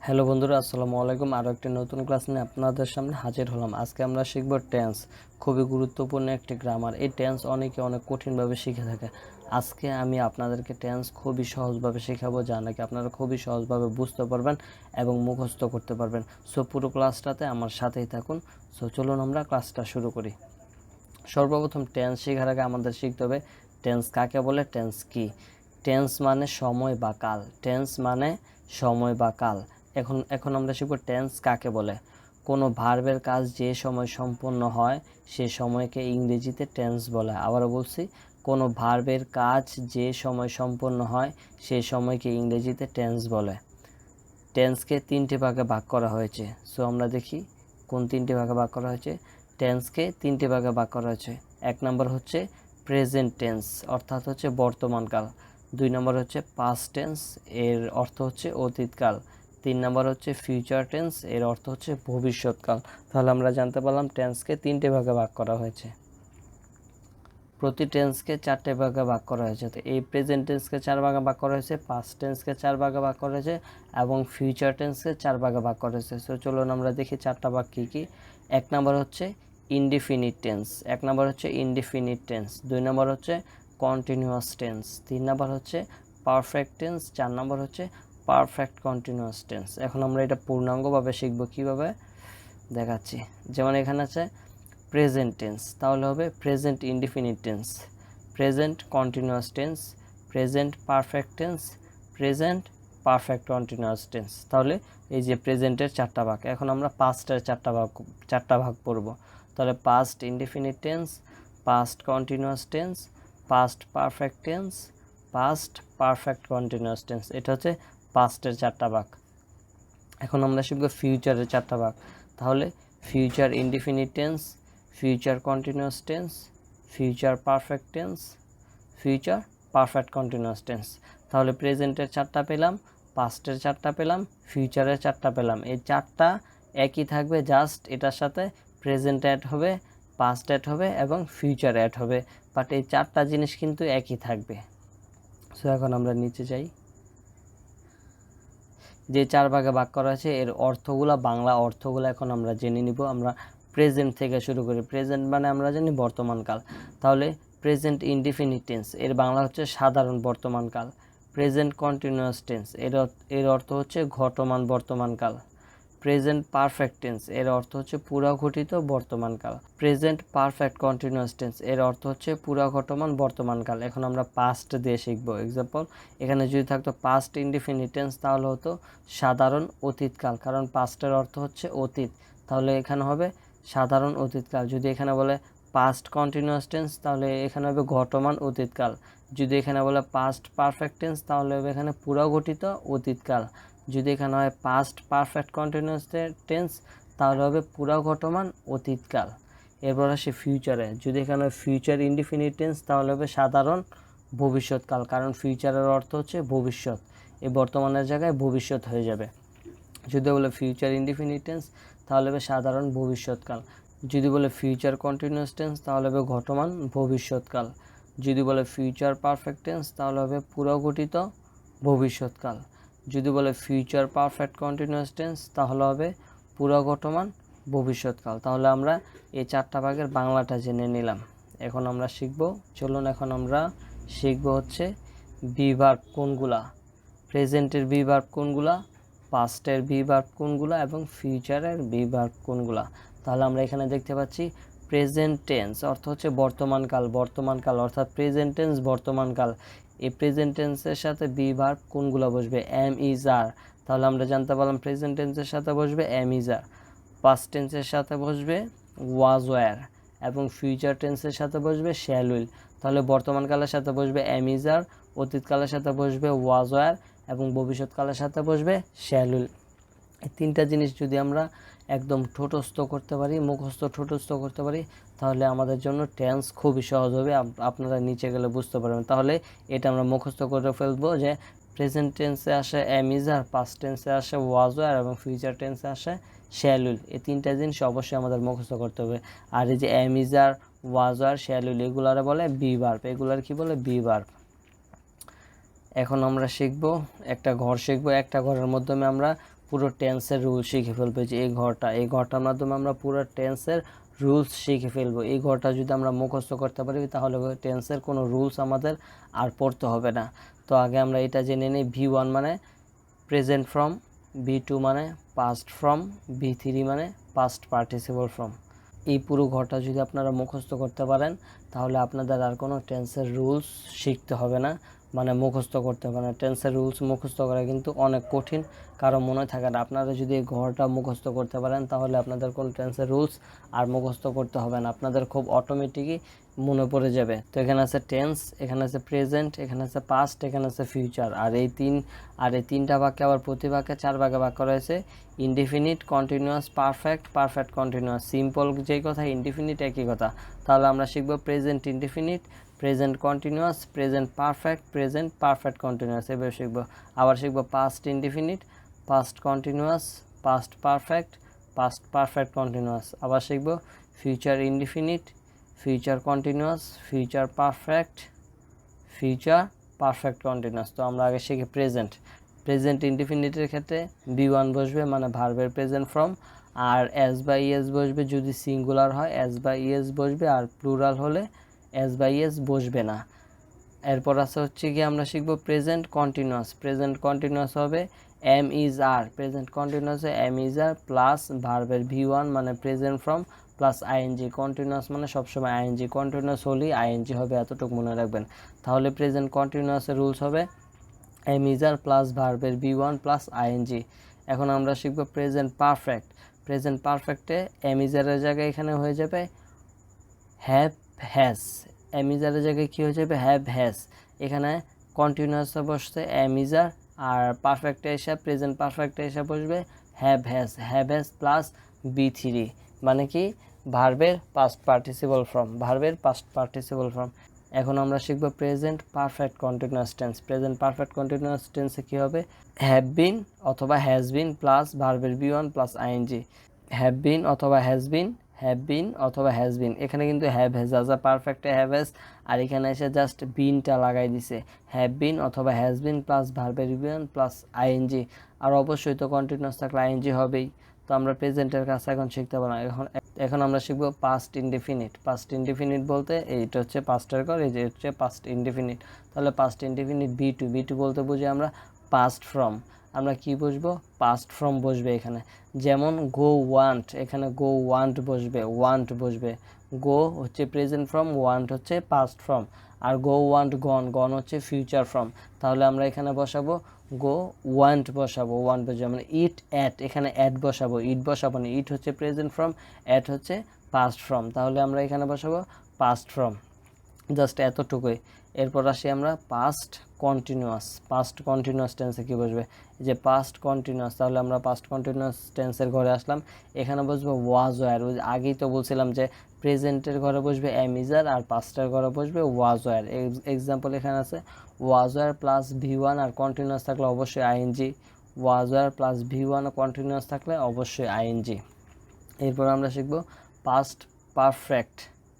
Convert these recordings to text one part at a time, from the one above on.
Hello বন্ধুরা, আসসালামু আলাইকুম। আরও একটি নতুন ক্লাস নিয়ে আপনাদের সামনে হাজির হলাম। আজকে আমরা শিখব টেন্স, খুবই গুরুত্বপূর্ণ একটি গ্রামার। এই টেন্স অনেকে অনেক কঠিনভাবে শিখে থাকে। আজকে আমি আপনাদেরকে টেন্স খুবই সহজভাবে শেখাবো, যা নাকি আপনারা খুবই সহজভাবে বুঝতে পারবেন এবং মুখস্থ করতে পারবেন। সো পুরো ক্লাসটাতে আমার সাথেই থাকুন। সো চলুন আমরা ক্লাসটা শুরু করি। সর্বপ্রথম টেন্স শেখার আগে আমাদের শিখতে হবে টেন্স কাকে বলে, টেন্স কি। টেন্স মানে সময় বা কাল। টেন্স মানে সময় বা কাল। এখন আমরা শিখব টেন্স কাকে বলে। কোনো ভার্বের কাজ যে সময় সম্পন্ন হয় সে সময়কে ইংরেজিতে টেন্স বলে। আবারও বলছি, কোনো ভার্বের কাজ যে সময় সম্পন্ন হয় সে সময়কে ইংরেজিতে টেন্স বলে। টেন্সকে তিনটি ভাগে ভাগ করা হয়েছে। সো আমরা দেখি কোন তিনটি ভাগে ভাগ করা হয়েছে। টেন্সকে তিনটি ভাগে ভাগ করা হয়েছে। এক নম্বর হচ্ছে প্রেজেন্ট টেন্স, অর্থাৎ হচ্ছে বর্তমানকাল। দুই নম্বর হচ্ছে পাস্ট টেন্স, এর অর্থ হচ্ছে অতীতকাল। তিন নম্বর হচ্ছে ফিউচার টেন্স, এর অর্থ হচ্ছে ভবিষ্যৎকাল। তাহলে আমরা জানতে পারলাম টেন্সকে তিনটে ভাগে ভাগ করা হয়েছে। প্রতি টেন্সকে চারটে ভাগে ভাগ করা হয়েছে। তো এই প্রেজেন্ট টেন্সকে চার ভাগে ভাগ করা হয়েছে, পাস্ট টেন্সকে চার ভাগে ভাগ করা হয়েছে এবং ফিউচার টেন্সকে চার ভাগে ভাগ করা হয়েছে। সো চলুন আমরা দেখি চারটা ভাগ কী কী। এক নম্বর হচ্ছে ইনডিফিনিট টেন্স, এক নম্বর হচ্ছে ইনডিফিনিট টেন্স। দুই নম্বর হচ্ছে কন্টিনিউয়াস টেন্স। তিন নম্বর হচ্ছে পারফেক্ট টেন্স। চার নম্বর হচ্ছে পারফেক্ট কন্টিনিউয়াস টেন্স। এখন আমরা এটা পূর্ণাঙ্গভাবে শিখব। কীভাবে দেখাচ্ছি। যেমন এখানে আছে প্রেজেন্ট টেন্স, তাহলে হবে present indefinite tense, present continuous tense, present perfect tense, present perfect continuous tense. তাহলে এই যে প্রেজেন্টের চারটা ভাগ। এখন আমরা পাস্টের চারটা ভাগ পড়ব। তাহলে past indefinite tense, past continuous tense, past perfect tense, past perfect continuous tense. এটা হচ্ছে পাস্টের চারটা ভাগ। এখন আমরা শিখব ফিউচারের চারটা ভাগ। তাহলে future indefinite tense, future continuous tense, future perfect tense, future perfect continuous tense. তাহলে প্রেজেন্টের চারটা পেলাম, পাস্টের চারটা পেলাম, ফিউচারের চারটা পেলাম। এই চারটা একই থাকবে, জাস্ট এটার সাথে প্রেজেন্ট অ্যাড হবে, পাস্ট অ্যাড হবে এবং ফিউচার অ্যাড হবে, বাট এই চারটা জিনিস কিন্তু একই থাকবে। সো এখন আমরা নিচে যাই। যে চার ভাগে ভাগ করা আছে এর অর্থগুলা, বাংলা অর্থগুলো এখন আমরা জেনে নিব। আমরা প্রেজেন্ট থেকে শুরু করি। প্রেজেন্ট মানে আমরা জানি বর্তমানকাল। তাহলে প্রেজেন্ট ইনডিফিনিট টেন্স, এর বাংলা হচ্ছে সাধারণ বর্তমানকাল। প্রেজেন্ট কন্টিনিউয়াস টেন্স, এর অর্থ হচ্ছে ঘটমান বর্তমানকাল। প্রেজেন্ট পারফেক্ট টেন্স, এর অর্থ হচ্ছে পুরাঘটিত বর্তমানকাল। প্রেজেন্ট পারফেক্ট কন্টিনিউয়াস টেন্স, এর অর্থ হচ্ছে পুরাঘটমান বর্তমানকাল। এখন আমরা পাস্ট দিয়ে শিখব। এক্সাম্পল, এখানে যদি থাকতো পাস্ট ইনডিফিনিট টেন্স তাহলে হতো সাধারণ অতীতকাল, কারণ পাস্টের অর্থ হচ্ছে অতীত। তাহলে এখানে হবে সাধারণ অতীতকাল। যদি এখানে বলে পাস্ট কন্টিনিউয়াস টেন্স তাহলে এখানে হবে ঘটমান অতীতকাল। যদি এখানে বলে পাস্ট পারফেক্ট টেন্স তাহলে হবে এখানে পুরাঘটিত অতীতকাল। যদি এখানে হয় পাস্ট পারফেক্ট কন্টিনিউয়াস টেন্স তাহলে হবে পুরাঘটমান অতীতকাল। এরপর আসে ফিউচারে। যদি এখানে হয় ফিউচার ইনডিফিনিট টেন্স তাহলে হবে সাধারণ ভবিষ্যৎকাল, কারণ ফিউচারের অর্থ হচ্ছে ভবিষ্যৎ। এই বর্তমানের জায়গায় ভবিষ্যৎ হয়ে যাবে। যদি বলে ফিউচার ইনডিফিনিট টেন্স তাহলে হবে সাধারণ ভবিষ্যৎকাল। যদি বলে ফিউচার কন্টিনিউয়াস টেন্স তাহলে হবে ঘটমান ভবিষ্যৎকাল। যদি বলে ফিউচার পারফেক্ট টেন্স তাহলে হবে পুরগঠিত ভবিষ্যৎকাল। যদি বলে ফিউচার পারফেক্ট কন্টিনিউয়াস টেন্স তাহলে হবে পুরগঠমান ভবিষ্যৎকাল। তাহলে আমরা এই চারটা ভাগের বাংলাটা জেনে নিলাম। এখন আমরা শিখব, চলুন এখন আমরা শিখব হচ্ছে বি-ভার্ব কোনগুলা, প্রেজেন্টের বি-ভার্ব কোনগুলা, পাস্টের বি-ভার্ব কোনগুলা এবং ফিউচারের বি-ভার্ব কোনগুলা। তাহলে আমরা এখানে দেখতে পাচ্ছি প্রেজেন্ট টেন্স অর্থ হচ্ছে বর্তমানকাল, বর্তমানকাল অর্থাৎ প্রেজেন্ট টেন্স বর্তমানকাল। এই প্রেজেন্ট টেন্সের সাথে বি-ভার্ব কোনগুলা বসবে, এম ইজ আর। তাহলে আমরা জানতে পারলাম প্রেজেন্ট টেন্সের সাথে বসবে এম ইজ আর, পাস্ট টেন্সের সাথে বসবে ওয়াজ ওয়্যার এবং ফিউচার টেন্সের সাথে বসবে শ্যাল উইল। তাহলে বর্তমানকালের সাথে বসবে এম ইজ আর, অতীতকালের সাথে বসবে ওয়াজ ওয়্যার এবং ভবিষ্যৎকালের সাথে বসবে শ্যাল উইল। এই তিনটা জিনিস যদি আমরা একদম ঠোঁটস্থ করতে পারি, মুখস্থ ঠোঁটস্থ করতে পারি, তাহলে আমাদের জন্য টেন্স খুবই সহজ হবে। আপনারা নিচে গেলে বুঝতে পারবেন। তাহলে এটা আমরা মুখস্থ করে ফেলবো যে প্রেজেন্ট টেন্সে আসে এম ইজ আর, পাস্ট টেন্সে আসে ওয়াজ ওয়্যার এবং ফিউচার টেন্সে আসে শ্যাল উইল। এই তিনটা জিনিস অবশ্যই আমাদের মুখস্থ করতে হবে। আর এই যে am is are, was were, shall will এগুলার বলে বি-ভার্ব, এগুলার কি বলে বি-ভার্ব। এখন আমরা শিখব একটা ঘর শিখব। একটা ঘরের মাধ্যমে আমরা পুরো টেন্সের রুল শিখে ফেলবো। যে এই ঘরটার মাধ্যমে আমরা পুরো টেন্সের রুলস শিখে ফেলবো। এই ঘরটা যদি আমরা মুখস্থ করতে পারি তাহলে টেন্সের কোনো রুলস আমাদের আর পড়তে হবে না। তো আগে আমরা এটা জেনে নিই। V1 মানে প্রেজেন্ট ফর্ম, V2 মানে পাস্ট ফর্ম, V3 মানে পাস্ট পার্টিসিপল ফর্ম। এই পুরো ঘরটা যদি আপনারা মুখস্থ করতে পারেন তাহলে আপনাদের আর কোনো টেন্সের রুলস শিখতে হবে না, মানে মুখস্থ করতে হবে না। টেন্সের রুলস মুখস্থ করা কিন্তু অনেক কঠিন, কারো মনে থাকে না। আপনারা যদি এই ঘরটা মুখস্থ করতে পারেন তাহলে আপনাদের কোনো টেন্সের রুলস আর মুখস্থ করতে হবে না, আপনাদের খুব অটোমেটিকই মনে পড়ে যাবে। তো এখানে আছে টেন্স, এখানে আছে প্রেজেন্ট, এখানে আছে পাস্ট, এখানে আছে ফিউচার। আর এই তিনটা বাক্যে আবার প্রতি বাক্যে 4 ভাগে ভাগ করা হয়েছে। Indefinite, continuous, perfect, perfect continuous. Simple যেই কথা, ইনডিফিনিট একই কথা। তাহলে আমরা শিখব present indefinite, present continuous, present perfect, present perfect continuous. এবার শিখব। আবার শিখব past indefinite, past continuous, past perfect, past perfect continuous. আবার শিখব future indefinite, future continuous, future perfect, future perfect continuous. তো আমরা আগে শিখি প্রেজেন্ট ইনডিফিনিটের ক্ষেত্রে V1 বসবে, মানে ভার্বের প্রেজেন্ট ফর্ম। আর এস বা ইএস বসবে যদি সিঙ্গুলার হয়, এস বা ইএস বসবে, আর প্লুরাল হলে এস বা ইএস বসবে না। এরপর আছে হচ্ছে কি আমরা শিখব প্রেজেন্ট কন্টিনিউয়াস। প্রেজেন্ট কন্টিনিউয়াস হবে এম ইজ আর, প্রেজেন্ট কন্টিনিউয়াসে এম ইজ আর প্লাস ভার্বের V1 মানে present form plus ING. Continuous মানে সবসময় আইএনজি, কন্টিনিউয়াস হলেই আইএনজি হবে, এতটুকু মনে রাখবেন। তাহলে প্রেজেন্ট কন্টিনিউয়াসের রুলস হবে এম ইজ আর প্লাস ভার্বের V1 প্লাস আইএনজি। এখন আমরা শিখব প্রেজেন্ট পারফেক্ট। প্রেজেন্ট পারফেক্টে এম ইজ আরের জায়গায় এখানে হয়ে যাবে হ্যাভ হ্যাজ। এম ইজ আরের জায়গায় কী হয়ে যাবে? Have has. এখানে কন্টিনিউয়াসে বসছে এম ইজ আর পারফেক্টে এসে প্রেজেন্ট পারফেক্টে এসে বসবে হ্যাভ হ্যাজ প্লাস B3, মানে কি ভার্বের পাস্ট পার্টিসিপল ফর্ম, ভার্বের পাস্ট পার্টিসিপল ফর্ম। এখন আমরা শিখব present perfect continuous tense. Present perfect continuous টেন্সে কী হবে? হ্যাভ বিন অথবা হ্যাজ বিন প্লাস ভার্বের V1 plus ING. Have been অথবা হ্যাজ বিন, হ্যাভ বিন অথবা হ্যাজ বিন। এখানে কিন্তু হ্যাভ হ্যাজ আছে, পারফেক্টে হ্যাভ হ্যাজ, আর এখানে এসে জাস্ট বিনটা লাগাই দিছে। হ্যাভ বিন অথবা হ্যাজ বিন প্লাস ভার্বের V1 প্লাস আইএনজি। আর অবশ্যই তো কন্টিনিউয়াস থাকলে আইএনজি হবেই। তো আমরা প্রেজেন্টের কাছে এখন শিখতে পারলাম। এখন আমরা শিখব পাস্ট ইনডিফিনিট। পাস্ট ইনডিফিনিট বলতে এইটা হচ্ছে পাস্টের ঘর, এই যে হচ্ছে পাস্ট ইনডিফিনিট। তাহলে পাস্ট ইনডিফিনিট B2 বলতে বুঝি আমরা পাস্ট ফর্ম। আমরা কি বসবো? পাস্ট ফর্ম বসবে এখানে। যেমন গো ওয়ান্ট, এখানে গো ওয়ান্ট বসবে। গো হচ্ছে প্রেজেন্ট ফর্ম, ওয়ান্ট হচ্ছে পাস্ট ফর্ম। আর গো ওয়ান্ট গন হচ্ছে ফিউচার ফর্ম। তাহলে আমরা এখানে বসাবো গো ওয়ান্ট বসাবো, ওয়ান্ট বসাবো, মানে ইট অ্যাট, এখানে অ্যাট বসাবো, ইট বসাবো না। ইট হচ্ছে প্রেজেন্ট ফর্ম, অ্যাট হচ্ছে পাস্ট ফর্ম। তাহলে আমরা এখানে বসাবো পাস্ট ফর্ম, জাস্ট এতটুকুই। এরপর আসি আমরা পাস্ট কন্টিনিউয়াস টেন্সে কি বসবে? যে পাস্ট কন্টিনিউয়াস, তাহলে আমরা পাস্ট কন্টিনিউয়াস টেন্সের ঘরে আসলাম। এখানে বসবে ওয়াজ ওয়ার। আগেই তো বলছিলাম যে প্রেজেন্টের ঘরে বসবে এম ইজ আর, আর পাস্টের ঘরে বসবে ওয়াজ ওয়ার। এক্সাম্পল এখানে আছে ওয়াজ ওয়ার প্লাস V1 আর কন্টিনিউয়াস থাকলে অবশ্যই ING. Was were plus V1 continuous থাকলে অবশ্যই আইএনজি। এরপর আমরা শিখব পাস্ট পারফেক্ট।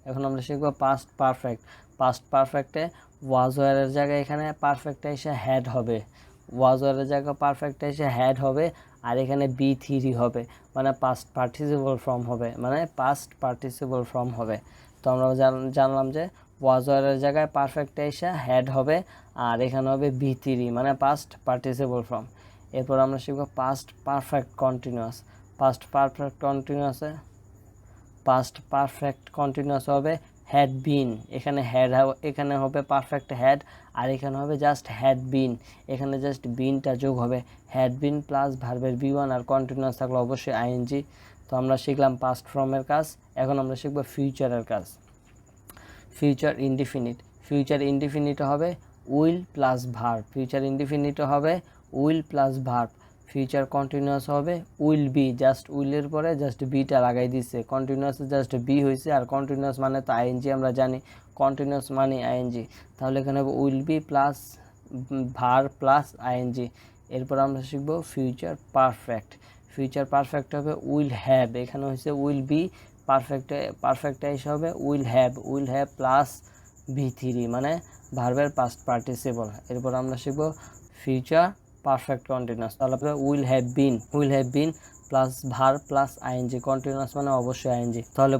এখন আমরা শিখব পাস্ট পারফেক্টে ওয়াজ ওয়ারের জায়গায় এখানে পারফেক্টে এসে হ্যাড হবে, ওয়াজ ওয়ারের জায়গায় পারফেক্টে এসে হ্যাড হবে, আর এখানে B3 হবে, মানে পাস্ট পার্টিসিপল ফর্ম হবে। তো আমরা জানলাম যে ওয়াজ ওয়ারের জায়গায় পারফেক্টে এসে হ্যাড হবে, আর এখানে হবে B3 মানে পাস্ট পার্টিসিপল ফর্ম। এরপর আমরা শিখব পাস্ট পারফেক্ট কন্টিনিউয়াস হবে হ্যাড বিন। এখানে হবে পারফেক্ট হ্যাড, আর এখানে হবে জাস্ট হ্যাড বিন। এখানে জাস্ট বিনটা যোগ হবে, হ্যাড বিন প্লাস ভার্বের V1 আর কন্টিনিউয়াস থাকলে অবশ্যই আইএনজি। তো আমরা শিখলাম পাস্ট ফর্মের কাজ। এখন আমরা শিখব ফিউচারের কাজ। ফিউচার ইনডিফিনিট হবে will plus verb. Future continuous হবে উইল বি, জাস্ট উইলের পরে জাস্ট বিটা লাগাই দিচ্ছে। কন্টিনিউয়াস জাস্ট বি হয়েছে, আর কন্টিনিউয়াস মানে তো আইএনজি, আমরা জানি কন্টিনিউয়াস মানে আইএনজি। তাহলে এখানে হবে will be plus verb plus ING. এরপর আমরা শিখব ফিউচার পারফেক্ট হবে উইল হ্যাভ। এখানে হচ্ছে উইল বি, পারফেক্টে এসে হবে উইল হ্যাভ প্লাস V3 মানে ভার্বের পাস্ট পার্টিসিপল। এরপর আমরা শিখব ফিউচার পারফেক্ট কন্টিনিউয়াস। তাহলে আপনার will have been plus verb plus ING, continuous মানে অবশ্যই আইএনজি। তাহলে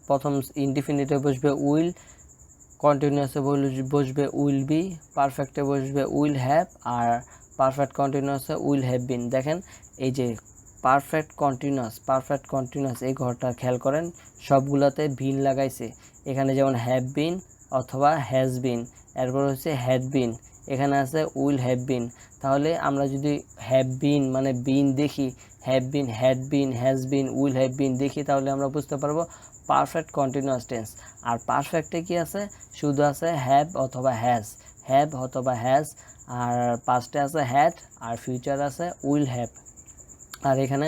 প্রথম ইনডিফিনিটে বসবে উইল, কন্টিনিউয়াসে বসবে উইল বি, পারফেক্টে বসবে উইল হ্যাভ, আর পারফেক্ট কন্টিনিউয়াসে উইল হ্যাভ বিন। দেখেন এই যে পারফেক্ট কন্টিনিউয়াস এই ঘরটা খেয়াল করেন, সবগুলোতে বিন লাগাইছে। এখানে যেমন হ্যাভ বিন অথবা হ্যাজ বিন, এরপর হচ্ছে হ্যাড বিন, এখানে আছে উইল হ্যাভ বিন। তাহলে আমরা যদি হ্যাভ বিন মানে বিন দেখি, have been, had been, has been, will have বিন দেখি, তাহলে আমরা বুঝতে পারবো পারফেক্ট কন্টিনিউয়াস টেন্স। আর পারফেক্টে কি আছে, শুধু আছে হ্যাভ অথবা হ্যাজ, আর পাস্টে আছে হ্যাড, আর ফিউচার আছে উইল হ্যাভ। আর এখানে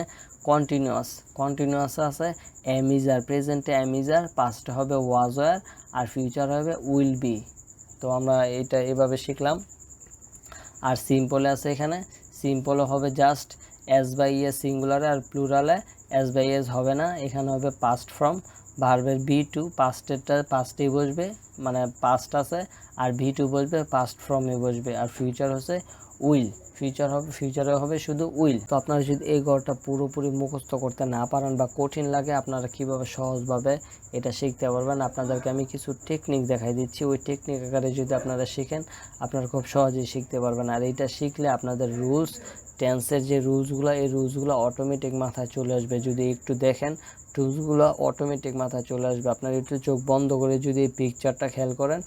কন্টিনিউয়াস আছে অ্যামিজার, প্রেজেন্টে অ্যামিজার, পাস্টে হবে ওয়াজ ওয়ার, আর ফিউচার হবে উইল বি। তো আমরা এটা এভাবে শিখলাম। আর সিম্পলে আছে, এখানে সিম্পলে হবে জাস্ট এস বাই এস সিঙ্গুলারে, আর প্লুরালে এস বাই এস হবে না, এখানে হবে পাস্ট ফ্রম, ভার্বের বি টু, পাস্টেই বসবে মানে পাস্ট আছে, আর ভি টু বসবে পাস্ট ফ্রমে বসবে, আর ফিউচার হচ্ছে উইল, ফিউচারে হবে শুধু উইল। তো আপনারা যদি এই গড়টা পুরোপুরি মুখস্থ করতে না পারেন বা কঠিন লাগে, আপনারা কিভাবে সহজভাবে এটা শিখতে পারবেন, আপনাদেরকে আমি কিছু টেকনিক দেখাই দিচ্ছি। ওই টেকনিক আকারে যদি আপনারা শিখেন, আপনারা খুব সহজেই শিখতে পারবেন। আর এইটা শিখলে আপনাদের রুলস, টেন্সের যে রুলসগুলো, এই রুলসগুলো অটোমেটিক মাথায় চলে আসবে। যদি একটু দেখেন, রুলসগুলো অটোমেটিক মাথায় চলে আসবে। আপনারা একটু চোখ বন্ধ করে যদি এই পিকচারটা খেয়াল করেন,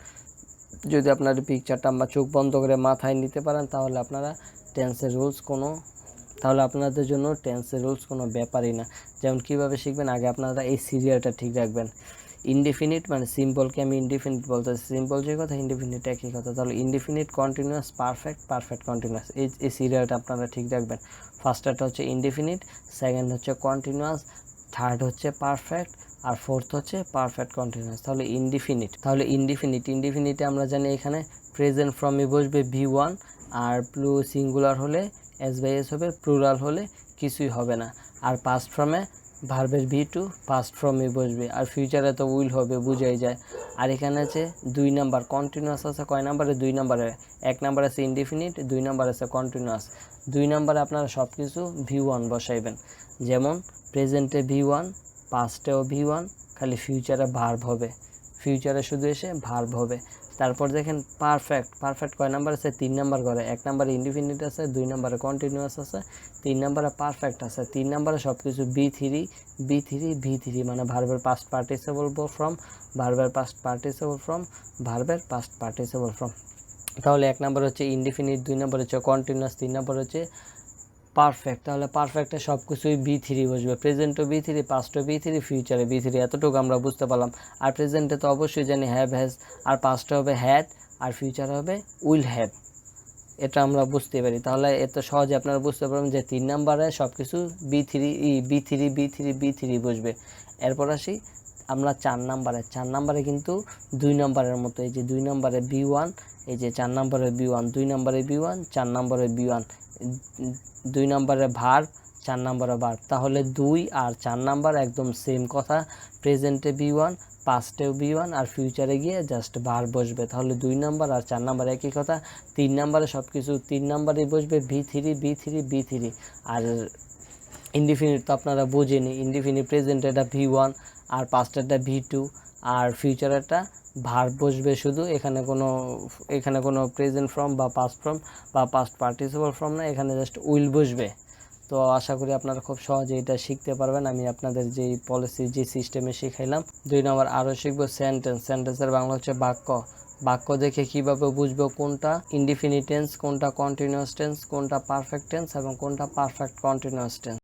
যদি আপনার পিকচারটা বা চোখ বন্ধ করে মাথায় নিতে পারেন, তাহলে আপনারা আপনাদের জন্য টেন্সের রুলস কোনো ব্যাপারই না। যেমন কীভাবে শিখবেন, আগে আপনারা এই সিরিয়ালটা ঠিক রাখবেন। ইনডিফিনিট মানে সিম্পলকে আমি ইনডিফিনিট বলতেছি, সিম্পল যে কথা ইনডিফিনিট একই কথা। তাহলে ইনডিফিনিট কন্টিনিউয়াস, পারফেক্ট কন্টিনিউয়াস, এই সিরিয়ালটা আপনারা ঠিক রাখবেন। ফার্স্টটা হচ্ছে ইনডিফিনিট, সেকেন্ড হচ্ছে কন্টিনিউয়াস, থার্ড হচ্ছে পারফেক্ট, আর ফোর্থ হচ্ছে পারফেক্ট কন্টিনিউয়াস। তাহলে ইনডিফিনিটে আমরা জানি এখানে প্রেজেন্ট ফর্মে বসবে V1, আর সিঙ্গুলার হলে এস বাই এস হবে, প্লুরাল হলে কিছুই হবে না। আর পাস্ট ফর্মে ভার্বের V2 পাস্ট ফর্মে বসবে, আর ফিউচারে তো উইল হবে, বুঝাই যায়। আর এখানে আছে 2 নাম্বার কন্টিনিউয়াস আছে, কয় নাম্বারে, 2 নাম্বারে। 1 নাম্বার আছে ইনডিফিনিট, 2 নাম্বার আছে কন্টিনিউয়াস। 2 নাম্বারে আপনারা সব কিছু V1 বসাইবেন, যেমন প্রেজেন্টে V1, পাস্টেও V1, খালি ফিউচারে ভার্ব হবে, ফিউচারে শুধু এসে ভার্ব হবে। তারপর দেখেন পারফেক্ট কয় নাম্বার আছে, 3 নাম্বার করে। 1 নাম্বারে ইনডিফিনিট আছে, 2 নাম্বারে কন্টিনিউয়াস আছে, 3 নাম্বারে পারফেক্ট আছে। 3 নাম্বারে সব কিছু V3 মানে ভার্বের পাস্ট পার্টিসিপল ফর্ম, ভার্বের পাস্ট। তাহলে 1 নাম্বার হচ্ছে ইনডিফিনিট, 2 নাম্বার হচ্ছে কন্টিনিউয়াস, 3 নাম্বার হচ্ছে পারফেক্ট। তাহলে পারফেক্টে সব কিছুই V3 বসবে, প্রেজেন্টও V3, পাস্টও V3, ফিউচারে V3, এতটুকু আমরা বুঝতে পারলাম। আর প্রেজেন্টে তো অবশ্যই জানি হ্যাজ, আর পাস্টে হবে হ্যাড, আর ফিউচারে হবে উইল হ্যাভ, এটা আমরা বুঝতে পারি। তাহলে এত সহজে আপনারা বুঝতে পারবেন যে 3 নাম্বারে সব কিছু B3 বসবে। এরপর আসি আমরা 4 নাম্বারে কিন্তু 2 নাম্বারের মতো, এই যে 2 নাম্বারে B1, এই যে 4 নাম্বারে B1, 2 নাম্বারে B1, 4 নাম্বারে B1, 2 নাম্বারে ভার্ব, 4 নাম্বারে ভার্ব। তাহলে 2 আর 4 নাম্বার একদম সেম কথা, প্রেজেন্টে B1, পাস্টেও B1, আর ফিউচারে গিয়ে জাস্ট ভার্ব বসবে। তাহলে 2 নাম্বার আর 4 নাম্বার একই কথা। 3 নাম্বারে সব কিছু 3 নাম্বারেই বসবে, B3। আর ইনডিফিনিট তো আপনারা বোঝেনি, ইনডিফিনিট প্রেজেন্ট এটা V1, আর পাস্টেরটা V2, আর ফিউচারেরটা ভার্ব বসবে শুধু। এখানে কোনো প্রেজেন্ট ফর্ম বা পাস্ট ফর্ম বা পাস্ট পার্টিসিপল ফর্ম না, এখানে জাস্ট উইল বসবে। তো আশা করি আপনারা খুব সহজে এটা শিখতে পারবেন। আমি আপনাদের যেই পলিসি, যে সিস্টেমে শিখাইলাম। 2 নম্বর আরও শিখবো সেন্টেন্সের বাংলা হচ্ছে বাক্য দেখে কিভাবে বুঝবো কোনটা ইনডিফিনিট টেন্স, কোনটা কন্টিনিউয়াস টেন্স, কোনটা পারফেক্ট টেন্স এবং কোনটা পারফেক্ট কন্টিনিউয়াস টেন্স।